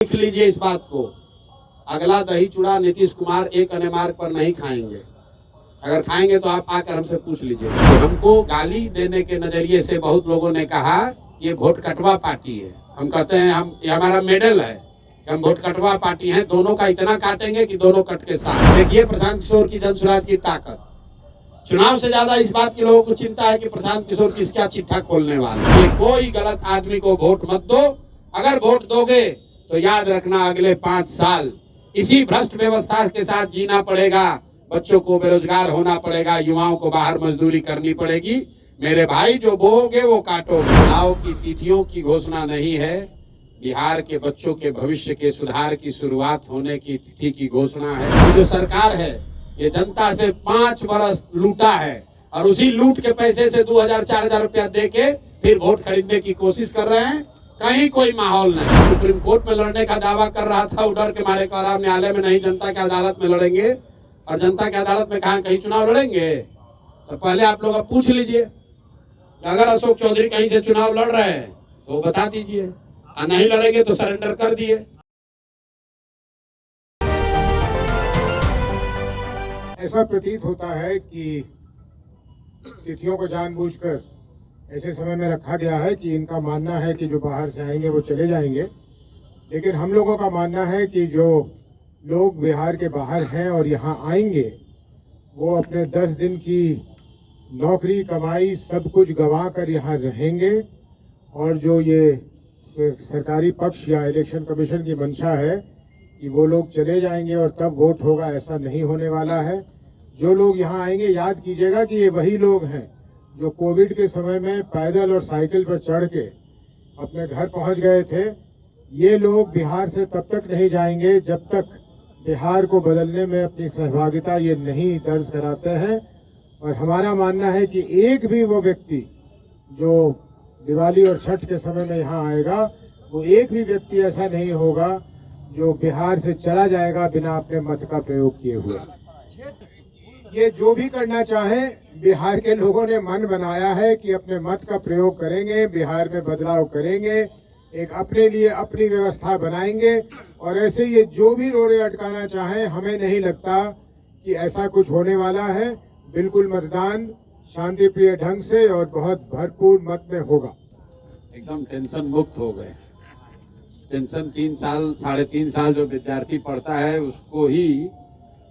लिख लीजिए इस बात को, अगला दही चूड़ा नीतीश कुमार एक अने मार्ग पर नहीं खाएंगे। अगर खाएंगे तो आप आकर हमसे पूछ लीजिए। हमको गाली देने के नजरिए से बहुत लोगों ने कहा ये वोट कटवा पार्टी है। हम कहते हैं ये हमारा मेडल है कि हम वोट कटवा पार्टी हैं, दोनों का इतना काटेंगे कि दोनों कट के साथ। देखिए प्रशांत किशोर की जन सुराज की ताकत, चुनाव से ज्यादा इस बात की लोगों को चिंता है कि प्रशांत किशोर किसका चिट्ठा खोलने वाला है। कोई गलत आदमी को वोट मत दो, अगर वोट दोगे तो याद रखना अगले 5 साल इसी भ्रष्ट व्यवस्था के साथ जीना पड़ेगा। बच्चों को बेरोजगार होना पड़ेगा, युवाओं को बाहर मजदूरी करनी पड़ेगी। मेरे भाई जो बोओगे वो काटोगे। चुनाव की तिथियों की घोषणा नहीं है, बिहार के बच्चों के भविष्य के सुधार की शुरुआत होने की तिथि की घोषणा है। जो सरकार है ये जनता से 5 बरस लूटा है और उसी लूट के पैसे से 2000-4000 रुपया दे के फिर वोट खरीदने की कोशिश कर रहे हैं। कहीं कोई माहौल नहीं। सुप्रीम कोर्ट में लड़ने का दावा कर रहा था, डर के मारे कह रहा न्यायालय में नहीं, जनता की अदालत में लड़ेंगे। और जनता की अदालत में कहा कहीं चुनाव लड़ेंगे तो पहले आप लोग अब पूछ लीजिए अगर अशोक चौधरी कहीं से चुनाव लड़ रहे हैं तो बता दीजिए, और नहीं लड़ेंगे तो सरेंडर कर दिए। ऐसा प्रतीत होता है कि तिथियों को जानबूझकर ऐसे समय में रखा गया है कि इनका मानना है कि जो बाहर से आएंगे वो चले जाएंगे, लेकिन हम लोगों का मानना है कि जो लोग बिहार के बाहर हैं और यहाँ आएंगे वो अपने 10 दिन की नौकरी कमाई सब कुछ गंवा कर यहाँ रहेंगे। और जो ये सरकारी पक्ष या इलेक्शन कमीशन की मंशा है कि वो लोग चले जाएंगे और तब वोट होगा, ऐसा नहीं होने वाला है। जो लोग यहाँ आएंगे, याद कीजिएगा कि ये वही लोग हैं जो कोविड के समय में पैदल और साइकिल पर चढ़ के अपने घर पहुंच गए थे। ये लोग बिहार से तब तक नहीं जाएंगे जब तक बिहार को बदलने में अपनी सहभागिता ये नहीं दर्ज कराते हैं। और हमारा मानना है कि एक भी वो व्यक्ति जो दिवाली और छठ के समय में यहाँ आएगा, वो एक भी व्यक्ति ऐसा नहीं होगा जो बिहार से चला जाएगा बिना अपने मत का प्रयोग किए हुए। ये जो भी करना चाहें, बिहार के लोगों ने मन बनाया है कि अपने मत का प्रयोग करेंगे, बिहार में बदलाव करेंगे, एक अपने लिए अपनी व्यवस्था बनाएंगे। और ऐसे ये जो भी रोड़े अटकाना चाहें, हमें नहीं लगता कि ऐसा कुछ होने वाला है। बिल्कुल मतदान शांति प्रिय ढंग से और बहुत भरपूर मत में होगा। एकदम टेंशन मुक्त हो गए। टेंशन 3 साल 3.5 साल जो विद्यार्थी पढ़ता है उसको ही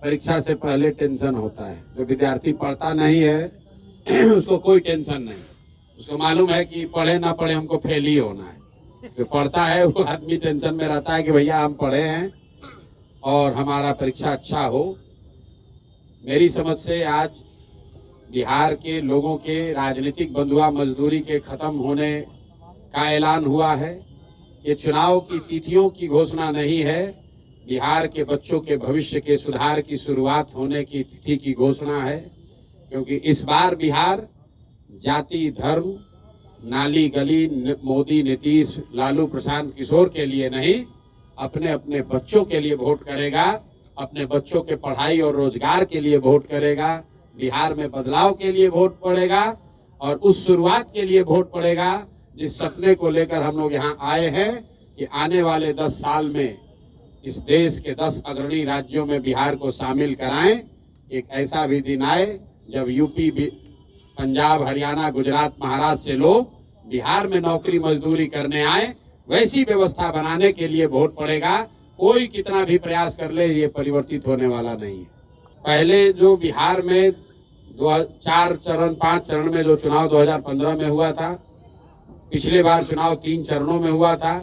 परीक्षा से पहले टेंशन होता है। जो विद्यार्थी पढ़ता नहीं है उसको कोई टेंशन नहीं, उसको मालूम है कि पढ़े ना पढ़े हमको फेल ही होना है। जो पढ़ता है वो आदमी टेंशन में रहता है कि भैया हम पढ़े हैं और हमारा परीक्षा अच्छा हो। मेरी समझ से आज बिहार के लोगों के राजनीतिक बंधुआ मजदूरी के खत्म होने का ऐलान हुआ है। ये चुनाव की तिथियों की घोषणा नहीं है, बिहार के बच्चों के भविष्य के सुधार की शुरुआत होने की तिथि की घोषणा है। क्योंकि इस बार बिहार जाति धर्म नाली गली मोदी नीतीश लालू प्रशांत किशोर के लिए नहीं, अपने अपने बच्चों के लिए वोट करेगा, अपने बच्चों के पढ़ाई और रोजगार के लिए वोट करेगा, बिहार में बदलाव के लिए वोट पड़ेगा और उस शुरुआत के लिए वोट पड़ेगा जिस सपने को लेकर हम लोग यहाँ आए हैं कि आने वाले 10 साल में इस देश के 10 अग्रणी राज्यों में बिहार को शामिल कराएं। एक ऐसा भी दिन आए जब यूपी पंजाब हरियाणा गुजरात महाराष्ट्र से लोग बिहार में नौकरी मजदूरी करने आए, वैसी व्यवस्था बनाने के लिए वोट पड़ेगा। कोई कितना भी प्रयास कर ले ये परिवर्तित होने वाला नहीं है। पहले जो बिहार में 4 चरण 5 चरण में जो चुनाव 2015 में हुआ था, पिछले बार चुनाव 3 चरणों में हुआ था,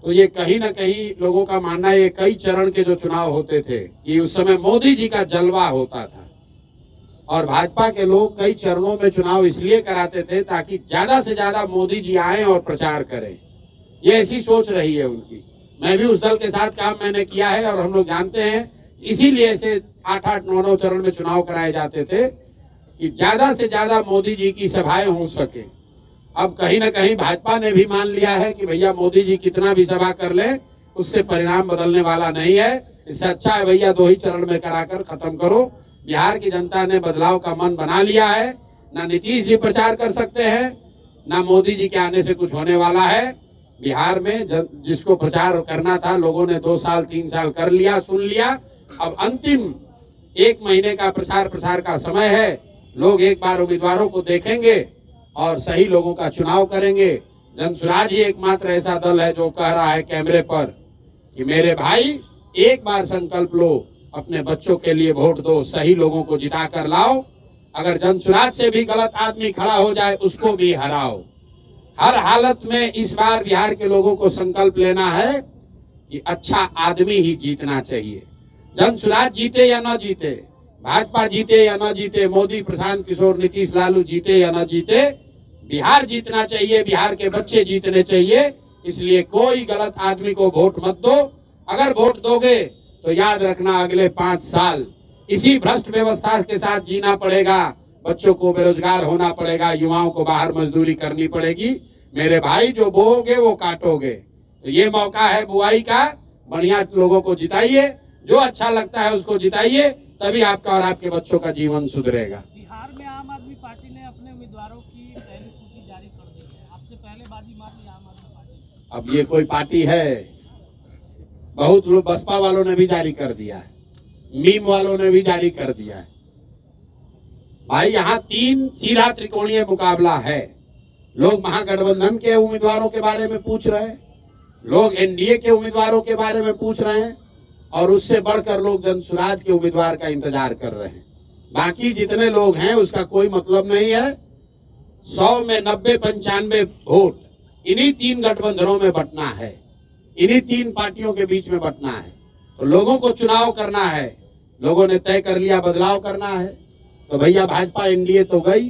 तो ये कहीं ना कहीं लोगों का मानना है ये कई चरण के जो चुनाव होते थे कि उस समय मोदी जी का जलवा होता था और भाजपा के लोग कई चरणों में चुनाव इसलिए कराते थे ताकि ज्यादा से ज्यादा मोदी जी आए और प्रचार करें। ये ऐसी सोच रही है उनकी। मैं भी उस दल के साथ काम मैंने किया है और हम लोग जानते हैं, इसीलिए ऐसे 8-8 9-9 चरण में चुनाव कराए जाते थे कि ज्यादा से ज्यादा मोदी जी की सभाएं हो सके। अब कहीं ना कहीं भाजपा ने भी मान लिया है कि भैया मोदी जी कितना भी सभा कर ले उससे परिणाम बदलने वाला नहीं है, इससे अच्छा है भैया 2 ही चरण में कराकर खत्म करो। बिहार की जनता ने बदलाव का मन बना लिया है। ना नीतीश जी प्रचार कर सकते हैं, ना मोदी जी के आने से कुछ होने वाला है। बिहार में जिसको प्रचार करना था, लोगों ने 2 साल 3 साल कर लिया, सुन लिया। अब अंतिम 1 महीने का प्रचार प्रसार का समय है। लोग एक बार उम्मीदवारों को देखेंगे और सही लोगों का चुनाव करेंगे। जनसुराज ही एकमात्र ऐसा दल है जो कह रहा है कैमरे पर कि मेरे भाई एक बार संकल्प लो, अपने बच्चों के लिए वोट दो, सही लोगों को जिता कर लाओ। अगर जनसुराज से भी गलत आदमी खड़ा हो जाए उसको भी हराओ। हर हालत में इस बार बिहार के लोगों को संकल्प लेना है कि अच्छा आदमी ही जीतना चाहिए। जनसुराज जीते या न जीते, भाजपा जीते या न जीते, मोदी, प्रशांत किशोर, नीतीश, लालू जीते या न जीते, बिहार जीतना चाहिए, बिहार के बच्चे जीतने चाहिए। इसलिए कोई गलत आदमी को वोट मत दो। अगर वोट दोगे तो याद रखना अगले 5 साल इसी भ्रष्ट व्यवस्था के साथ जीना पड़ेगा। बच्चों को बेरोजगार होना पड़ेगा, युवाओं को बाहर मजदूरी करनी पड़ेगी। मेरे भाई जो बोओगे वो काटोगे। तो ये मौका है बुआई का, बढ़िया लोगों को जिताइए, जो अच्छा लगता है उसको जिताइए, तभी आपका और आपके बच्चों का जीवन सुधरेगा। बिहार में आम आदमी पार्टी ने अपने उम्मीदवारों की पहली सूची जारी कर दी है। आपसे पहले बाजी मार ली आम आदमी पार्टी। अब ये कोई पार्टी है? बहुत लोग, बसपा वालों ने भी जारी कर दिया है, मीम वालों ने भी जारी कर दिया है। भाई यहाँ 3 सीधा त्रिकोणीय मुकाबला है। लोग महागठबंधन के उम्मीदवारों के बारे में पूछ रहे हैं, लोग एनडीए के उम्मीदवारों के बारे में पूछ रहे हैं, और उससे बढ़कर लोग जनसुराज के उम्मीदवार का इंतजार कर रहे हैं। बाकी जितने लोग हैं उसका कोई मतलब नहीं है। 100 में 90-95 वोट इन्हीं 3 गठबंधनों में बंटना है, इन्हीं 3 पार्टियों के बीच में बंटना है। तो लोगों को चुनाव करना है, लोगों ने तय कर लिया बदलाव करना है। तो भैया भाजपा एनडीए तो गई,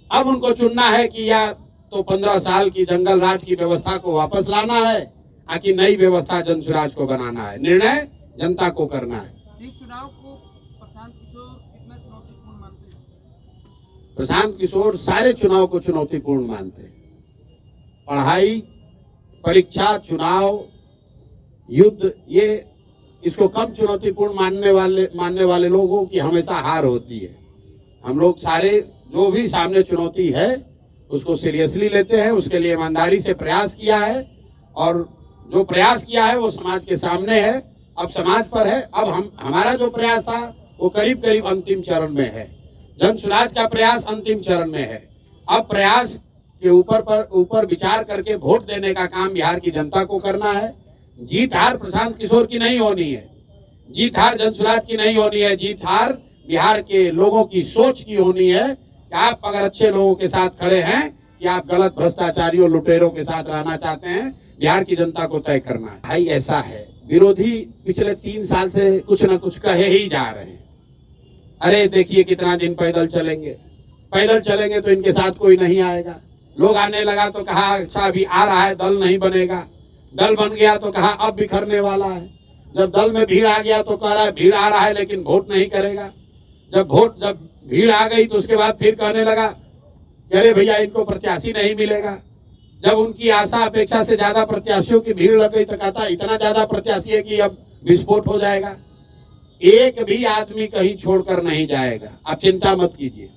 अब उनको चुनना है कि या तो 15 साल की जंगल राज की व्यवस्था को वापस लाना है, आकि नई व्यवस्था जनसुराज को बनाना है। निर्णय जनता को करना है। इस चुनाव को प्रशांत किशोर कितना चुनौतीपूर्ण मानते हैं? प्रशांत किशोर सारे चुनाव को चुनौतीपूर्ण मानते हैं। पढ़ाई, परीक्षा, चुनाव, युद्ध, ये इसको कम चुनौतीपूर्ण मानने वाले लोगों की हमेशा हार होती है। हम लोग सारे जो भी सामने चुनौती है उसको सीरियसली लेते हैं, उसके लिए ईमानदारी से प्रयास किया है, और जो प्रयास किया है वो समाज के सामने है, अब समाज पर है। अब हमारा जो प्रयास था वो करीब करीब अंतिम चरण में है। जनसुराज का प्रयास अंतिम चरण में है। अब प्रयास के ऊपर विचार करके वोट देने का काम बिहार की जनता को करना है। जीत हार प्रशांत किशोर की नहीं होनी है, जीत हार जनसुराज की नहीं होनी है, जीत हार बिहार के लोगों की सोच की होनी है कि आप अगर अच्छे लोगों के साथ खड़े हैं कि आप गलत भ्रष्टाचारियों, लुटेरों के साथ रहना चाहते हैं, बिहार की जनता को तय करना है। भाई ऐसा है, विरोधी पिछले 3 साल से कुछ न कुछ कहे ही जा रहे हैं। अरे देखिए कितना दिन पैदल चलेंगे तो इनके साथ कोई नहीं आएगा। लोग आने लगा तो कहा अच्छा अभी आ रहा है, दल नहीं बनेगा। दल बन गया तो कहा अब बिखरने वाला है। जब दल में भीड़ आ गया तो कह रहा है भीड़ आ रहा है लेकिन वोट नहीं करेगा। जब भीड़ आ गई तो उसके बाद फिर कहने लगा कि अरे भैया इनको प्रत्याशी नहीं मिलेगा। जब उनकी आशा अपेक्षा से ज्यादा प्रत्याशियों की भीड़ लग गई तो कहता इतना ज्यादा प्रत्याशी है कि अब विस्फोट हो जाएगा। एक भी आदमी कहीं छोड़कर नहीं जाएगा, आप चिंता मत कीजिए।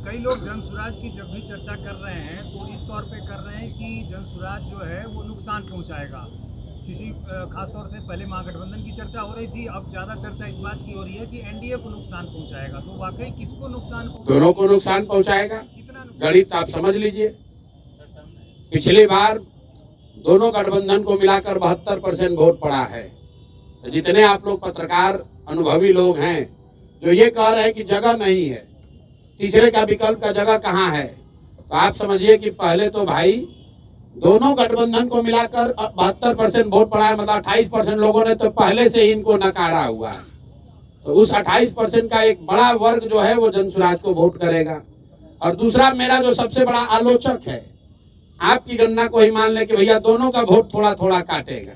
कई लोग जनसुराज की जब भी चर्चा कर रहे हैं तो इस तौर पे कर रहे हैं कि जनसुराज जो है वो नुकसान पहुंचाएगा। किसी खासतौर से पहले महागठबंधन की चर्चा हो रही थी, अब ज्यादा चर्चा इस बात की हो रही है कि एनडीए को नुकसान पहुंचाएगा। तो वाकई किसको नुकसान? दोनों को नुकसान पहुंचाएगा। कितना गणित आप समझ लीजिए। पिछली बार दोनों गठबंधन को मिलाकर 72% वोट पड़ा है। तो जितने आप लोग पत्रकार अनुभवी लोग हैं जो ये कह रहे हैं कि जगह नहीं है, तीसरे का विकल्प का जगह कहाँ है, तो आप समझिए कि पहले तो भाई दोनों गठबंधन को मिलाकर 72% वोट पड़ा है, मतलब 28% लोगों ने तो पहले से ही इनको नकारा हुआ है। तो उस 28% का एक बड़ा वर्ग जो है वो जनसुराज को वोट करेगा। और दूसरा मेरा जो सबसे बड़ा आलोचक है, आपकी गणना को ही मान ले कि भैया दोनों का वोट थोड़ा थोड़ा काटेगा।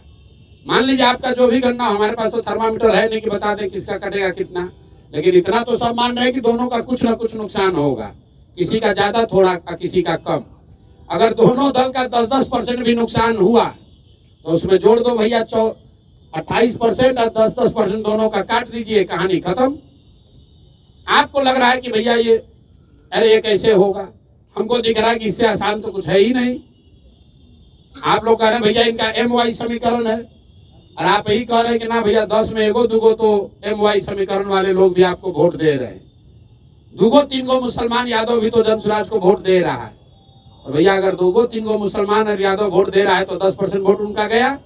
मान लीजिए आपका जो भी गणना, हमारे पास तो थर्मामीटर है नहीं कि बता दें किसका कटेगा कितना, लेकिन इतना तो सब मान रहे हैं कि दोनों का कुछ ना कुछ नुकसान होगा, किसी का ज्यादा थोड़ा किसी का कम। अगर दोनों दल का 10-10% भी नुकसान हुआ तो उसमें जोड़ दो भैया 28% और 10-10% दोनों का काट दीजिए, कहानी खत्म। आपको लग रहा है कि भैया ये कैसे होगा, हमको दिख रहा है कि इससे आसान तो कुछ है ही नहीं। आप लोग कह रहे हैं भैया इनका MY समीकरण है, और आप यही कह रहे हैं कि ना भैया 10 में एगो दूगो तो MY समीकरण वाले लोग भी आपको वोट दे रहे हैं। दूगो तीन गो मुसलमान यादव भी तो जनसुराज को वोट दे रहा है। तो भैया अगर दूगो तीन गो मुसलमान और यादव वोट दे रहा है तो 10% वोट उनका गया।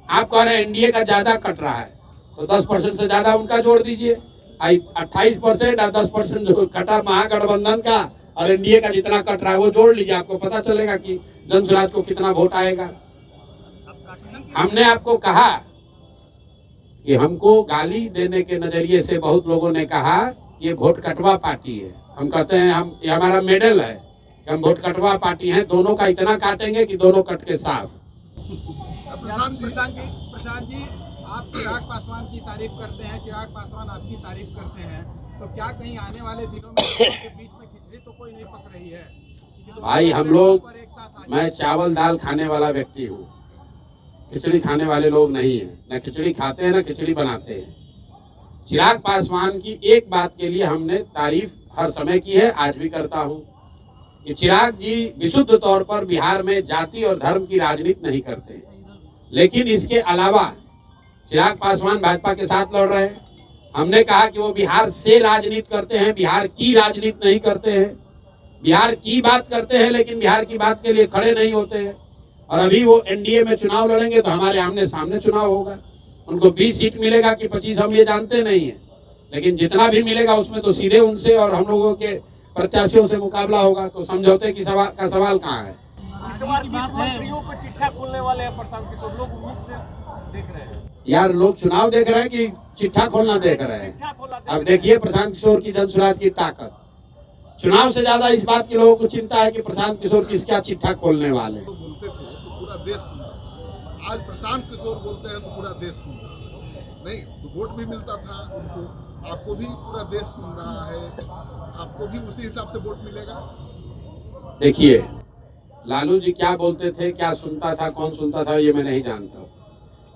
आप कह रहे हैं NDA का ज्यादा कट रहा है, तो 10% से ज्यादा उनका जोड़ दीजिए। 28% और 10% जो कटा महागठबंधन का और NDA का जितना कट रहा है वो जोड़ लीजिए, आपको पता चलेगा कि जनसुराज को कितना वोट आएगा। हमने आपको कहा कि हमको गाली देने के नजरिए से बहुत लोगों ने कहा ये वोट कटवा पार्टी है। हम कहते हैं हम ये हमारा मेडल है कि हम वोट कटवा पार्टी हैं, दोनों का इतना काटेंगे कि दोनों कट के साफ। प्रशांत जी, आप चिराग पासवान की तारीफ करते हैं, चिराग पासवान आपकी तारीफ करते हैं, तो क्या कहीं आने वाले दिनों में के बीच में खिचड़ी तो कोई नहीं पक रही है? भाई हम लोग, मैं चावल दाल खाने वाला व्यक्ति हूँ, खिचड़ी खाने वाले लोग नहीं है। न खिचड़ी खाते हैं न खिचड़ी बनाते हैं। चिराग पासवान की एक बात के लिए हमने तारीफ हर समय की है, आज भी करता हूँ कि चिराग जी विशुद्ध तौर पर बिहार में जाति और धर्म की राजनीति नहीं करते हैं। लेकिन इसके अलावा चिराग पासवान भाजपा के साथ लड़ रहे हैं। हमने कहा कि वो बिहार से राजनीति करते हैं, बिहार की राजनीति नहीं करते हैं। बिहार की बात करते हैं लेकिन बिहार की बात के लिए खड़े नहीं होते हैं। और अभी वो NDA में चुनाव लड़ेंगे तो हमारे आमने सामने चुनाव होगा। उनको 20 सीट मिलेगा कि 25 हम ये जानते नहीं है, लेकिन जितना भी मिलेगा उसमें तो सीधे उनसे और हम लोगों के प्रत्याशियों से मुकाबला होगा। तो समझौते की सवाल कहाँ है? इस बार मंत्रियों पर चिट्ठा खोलने वाले हैं प्रशांत किशोर, लोग उम्मीद से देख रहे हैं। यार लोग चुनाव देख रहे हैं कि चिट्ठा खोलना देख रहे हैं? अब देखिए प्रशांत किशोर की जनसुराज की ताकत। चुनाव से ज्यादा इस बात की लोगों को चिंता है कि प्रशांत किशोर किसका चिट्ठा खोलने वाले। तो बोलते थे तो पूरा देश सुनता था, आज प्रशांत किशोर बोलते हैं तो पूरा देश सुनता है। नहीं तो वोट भी मिलता था उनको, आपको भी पूरा देश सुन रहा है, आपको भी उसी हिसाब से वोट मिलेगा। देखिए लालू जी क्या बोलते थे, क्या सुनता था, कौन सुनता था, ये मैं नहीं जानता।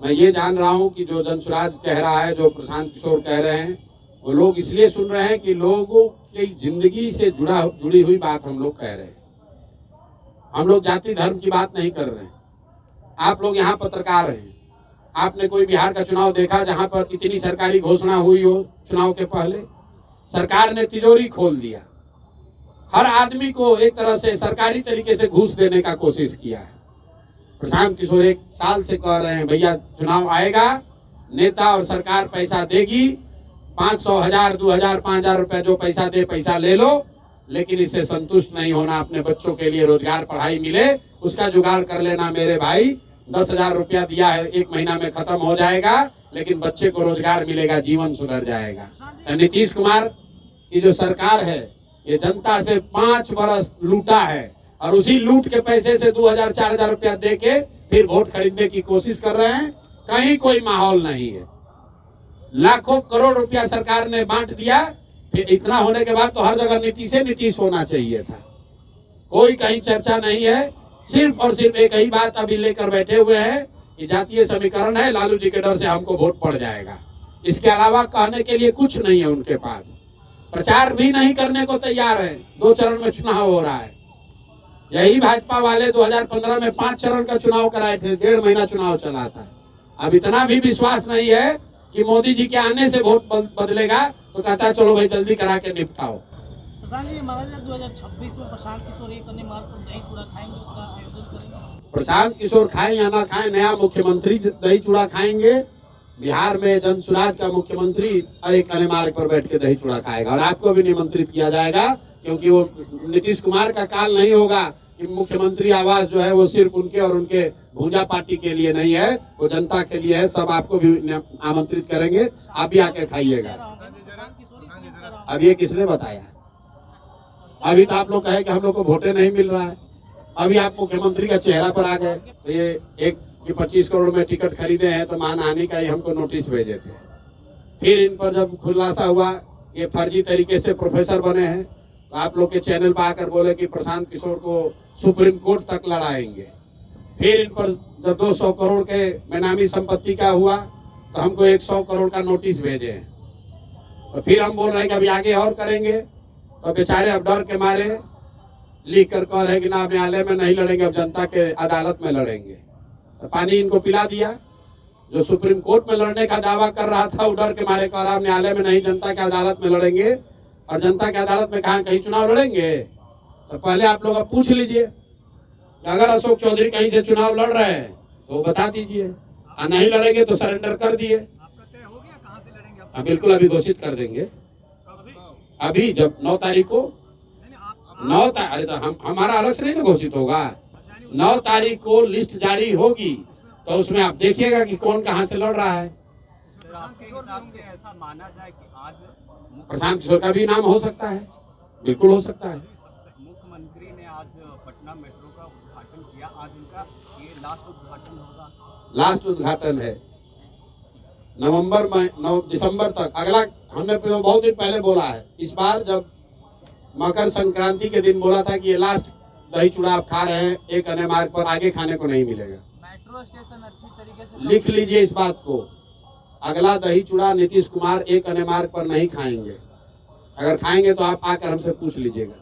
मैं ये जान रहा हूँ कि जो जनसुराज कह रहा है, जो प्रशांत किशोर कह रहे हैं, वो लोग इसलिए सुन रहे हैं कि लोगों की जिंदगी से जुड़ी हुई बात हम लोग कह रहे हैं। हम लोग जाति धर्म की बात नहीं कर रहे हैं। आप लोग यहाँ पत्रकार हैं, आपने कोई बिहार का चुनाव देखा जहाँ पर इतनी सरकारी घोषणा हुई हो? चुनाव के पहले सरकार ने तिजोरी खोल दिया, हर आदमी को एक तरह से सरकारी तरीके से घूस देने का कोशिश किया है। प्रशांत किशोर 1 साल से कह रहे हैं भैया चुनाव आएगा, नेता और सरकार पैसा देगी, 500, 1000, 2000, 5000 रुपया जो पैसा दे पैसा ले लो, लेकिन इससे संतुष्ट नहीं होना। अपने बच्चों के लिए रोजगार पढ़ाई मिले उसका जुगाड़ कर लेना मेरे भाई। 10,000 रुपया दिया है, 1 महीना में खत्म हो जाएगा, लेकिन बच्चे को रोजगार मिलेगा, जीवन सुधर जाएगा। तो नीतीश कुमार की जो सरकार है ये जनता से 5 बरस लूटा है और उसी लूट के पैसे से 2000, 4000 रुपया दे के फिर वोट खरीदने की कोशिश कर रहे हैं। कहीं कोई माहौल नहीं है। लाखों करोड़ रुपया सरकार ने बांट दिया, फिर इतना होने के बाद तो हर जगह नीतीश होना चाहिए था। कोई कहीं चर्चा नहीं है, सिर्फ और सिर्फ एक ही बात अभी लेकर बैठे हुए हैं कि जातीय समीकरण है, लालू जी के डर से हमको वोट पड़ जाएगा। इसके अलावा कहने के लिए कुछ नहीं है उनके पास। प्रचार भी नहीं करने को तैयार है। 2 चरण में चुनाव हो रहा है। यही भाजपा वाले 2015 में 5 चरण का चुनाव कराए थे, 1.5 महीना चुनाव चला था। अब इतना भी विश्वास नहीं है कि मोदी जी के आने से वोट बदलेगा, तो कहता है चलो भाई जल्दी करा के निपटाओ। प्रशांत जी, माना जाए 2026 में प्रशांत किशोर एक अन्य मार्ग पर दही चूड़ा खाएंगे, उसका आयोजन करेंगे? प्रशांत किशोर खाएं या ना खाएं, नया मुख्यमंत्री दही चूड़ा खाएंगे। बिहार में जनसुराज का मुख्यमंत्री एक अन्य मार्ग पर बैठ के दही चूड़ा खाएगा और आपको भी निमंत्रित किया जाएगा, क्योंकि वो नीतीश कुमार का काल नहीं होगा कि मुख्यमंत्री आवास जो है वो सिर्फ उनके और उनके भूंजा पार्टी के लिए नहीं है, वो जनता के लिए है। सब आपको भी आमंत्रित करेंगे, आप भी आके खाइएगा। अब ये किसने बताया? अभी तो आप लोग कहे कि हम लोग को वोटे नहीं मिल रहा है, अभी आप मुख्यमंत्री का चेहरा पर आ गए। तो ये एक कि 25 करोड़ में टिकट खरीदे हैं तो मानहानि का ही हमको नोटिस भेजे थे। फिर इन पर जब खुलासा हुआ ये फर्जी तरीके से प्रोफेसर बने हैं, तो आप लोग के चैनल पर आकर बोले कि प्रशांत किशोर को सुप्रीम कोर्ट तक लड़ाएंगे। फिर इन पर जब 200 करोड़ के बेनामी संपत्ति का हुआ तो हमको 100 करोड़ का नोटिस भेजे हैं। तो फिर हम बोल रहे हैं कि अभी आगे और करेंगे। तो बेचारे अब डर के मारे लिख कर कह रहे कि ना न्यायालय में नहीं लड़ेंगे, अब जनता के अदालत में लड़ेंगे। तो पानी इनको पिला दिया। जो सुप्रीम कोर्ट में लड़ने का दावा कर रहा था, वो डर के मारे कह रहा न्यायालय में नहीं, जनता के अदालत में लड़ेंगे। और जनता के अदालत में कहा कहीं चुनाव लड़ेंगे? तो पहले आप लोग अब पूछ लीजिए कि अगर अशोक चौधरी कहीं से चुनाव लड़ रहे हैं तो बता दीजिए, और नहीं लड़ेंगे तो सरेंडर कर दिए। आपका तय हो गया कहाँ से लड़ेंगे आप? बिल्कुल अभी घोषित कर देंगे। अभी जब 9 तारीख को, नहीं, नहीं, आप 9 तारीख, अरे तो हमारा अलग से नहीं ना घोषित होगा। अच्छा, यानी 9 तारीख को लिस्ट जारी होगी तो उसमें आप देखिएगा कि कौन कहाँ से लड़ रहा है। सर, आपके हिसाब से ऐसा माना जाए कि आज प्रशांत किशोर का भी नाम हो सकता है, बिल्कुल हो सकता है। मुख्यमंत्री ने आज पटना मेट्रो का उद्घाटन किया, आज उनका ये लास्ट उद्घाटन होगा। लास्ट उद्घाटन है नवंबर में, 9 दिसंबर तक। अगला हमने बहुत दिन पहले बोला है, इस बार जब मकर संक्रांति के दिन बोला था कि ये लास्ट दही चूड़ा आप खा रहे हैं, एक अन्य मार्ग पर, आगे खाने को नहीं मिलेगा। मेट्रो स्टेशन अच्छी तरीके से लिख लीजिए इस बात को, अगला दही चूड़ा नीतीश कुमार एक अन्य मार्ग पर नहीं खाएंगे। अगर खाएंगे तो आप आकर हमसे पूछ लीजिएगा।